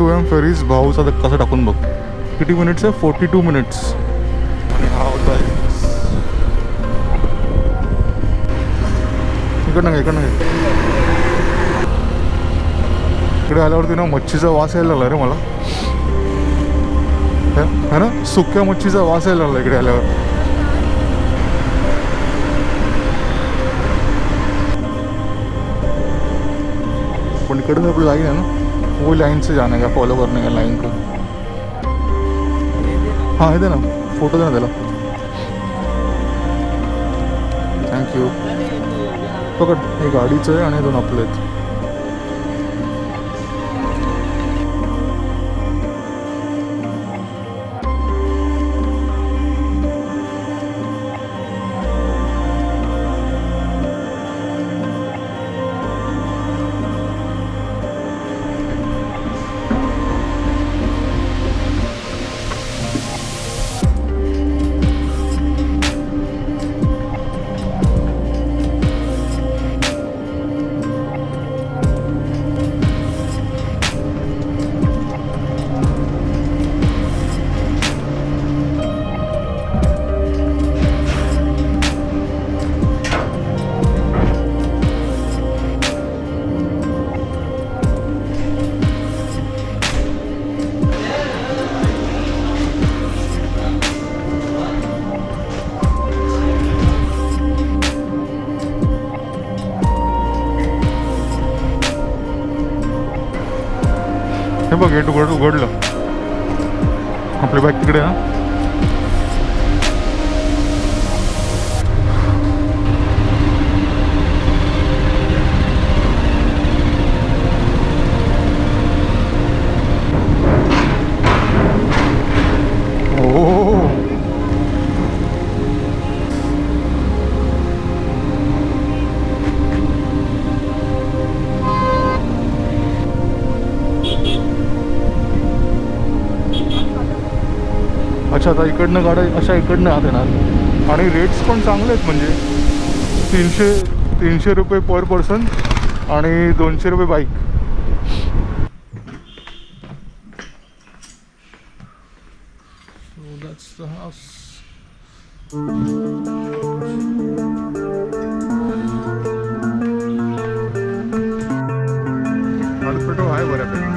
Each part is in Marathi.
2 AM फेरीज भाऊचा कसं टाकून बघ. किती मिनिट्स आहे? 42 मिनिट्स. आणि हा होता इकडनं इकडे आल्यावरती ना मच्छीचा वास यायला लागला रे मला, है ना. सुक्या मच्छीचा वास यायला लागला इकडे आल्यावर. पण इकडे आपली लाईन है ना, वो लाइन से जाना है, फॉलो करने का लाइन को. हाँ दे ना, फोटो दे ना त्याला. थँक्यू. पकड, हे गाडीचं आहे आणि 2 आपले आहेत. हे बघ, गेट उघडलं. आपली बाईक तिकडे ना. अच्छा, आता इकडनं गाड्या अशा इकडनं आत येणार आणि रेट्स पण चांगले आहेत. म्हणजे 300 रुपये पर पर्सन आणि 200 रुपये bike. So that's the house. Petrol आहे बऱ्यापैकी.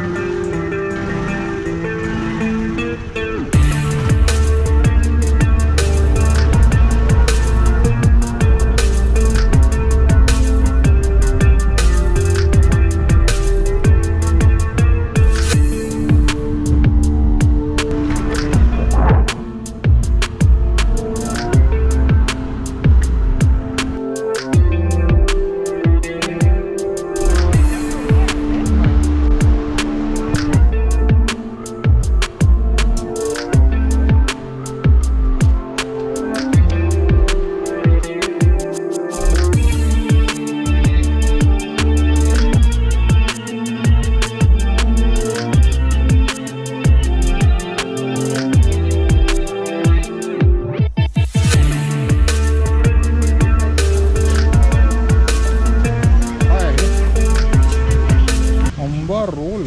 रोल.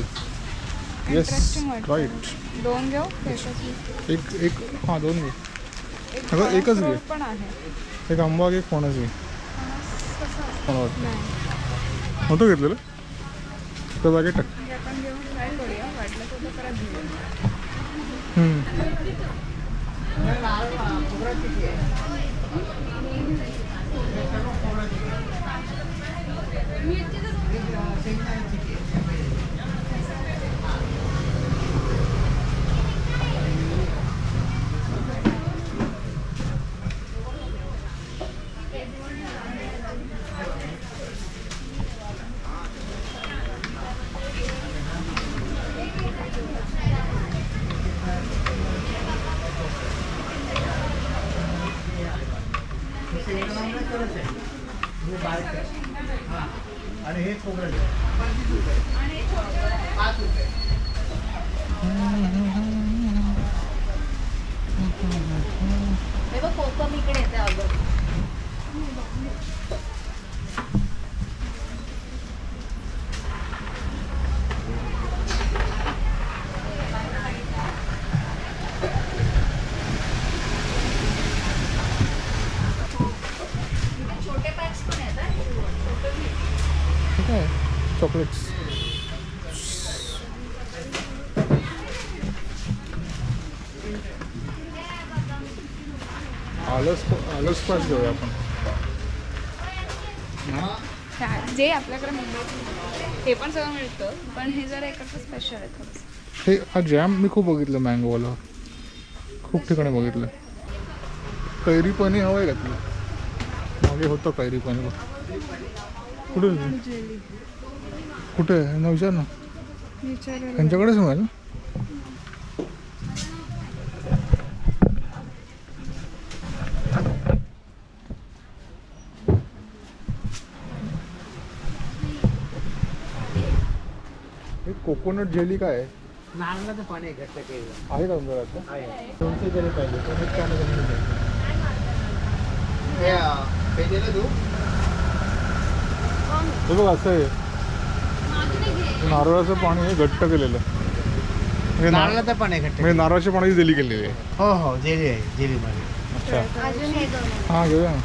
Yes, right. 2 घेऊ. एक हां 2 घे. अगं एकच घे. पण आहे एक आंबा घे, फणस घे. नव्हतं घेतलेलं तर बागे टाक. आपण घेऊन ट्राय करूया, वाटलं तर परत घेऊया. आणि हे खोबरं 25 रुपये आणि 5 रुपये. हे बघ कोकम इकडे येते अगं. चॉकलेट्स. आलस स्क्वॅश घेऊया आपण. जे आपल्याकडे मुंबईत हे पण सगळं मिळतं, पण हे जरा इकडचं स्पेशल आहे थोडंसं. हे हा जॅम मी खूप बघितलं मँगोवाला, खूप ठिकाणी बघितलं. कैरी पाणी हवं आहे का तुला? मागे होतं कैरी पाणी बघ. कुठे कुठे आहे ना, विचार ना त्यांच्याकडेच मिळेल. हे कोकोनट जेली काय आहे? नारळाचं पाणी घट्ट केलं आहे का तुमच्याकडे? आहे. 200 जरी पाहिजे तर एक कॅन हे दिलं तू. हे बघ असं आहे, नारळाचं पाणी हे घट्ट केलेलं. हे नारळाचं पाणी घट्ट म्हणजे नारळाच्या पाण्याची जेली केलेली आहे. हो हो जेली आहे, जेली मध्ये. अच्छा हां घेऊया ना.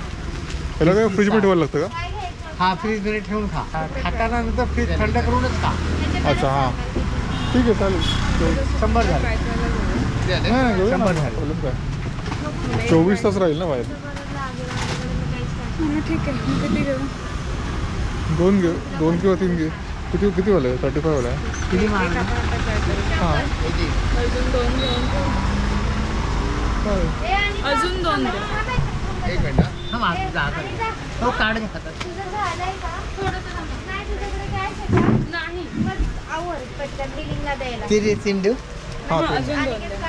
त्याला काय फ्रीजमध्ये ठेवायला लागतं का? हा फ्रीज मध्ये ठेवून खा. खाताना नंतर फ्रीज थंड करूनच खा. अच्छा हां ठीक आहे चालेल. 100 झाले. ट्राय करायला जाऊया. नाही घेऊया ना, 100 झाले. प्रॉब्लेम काय. 24 तास राहील ना बाहेर. ठीक आहे, मग किती घेऊ? 2 घे, 2 किंवा 3 घे. किती वाला आहे? 35 वाला आहे. किती एक महाग आपण आता ट्राय करू. हां अजून 2 घेऊन घेऊ. चालेल. अजून 2 दे. एक मिनिट हा माझं जात आहे. तो कार्ड घे हातात. तुझं झालंय का? नाही तुझ्याकडे कॅश आहे का? नाही. मग आवर पटकन बिलिंगला द्यायला. तीन देऊ. हां अजून 2 दे.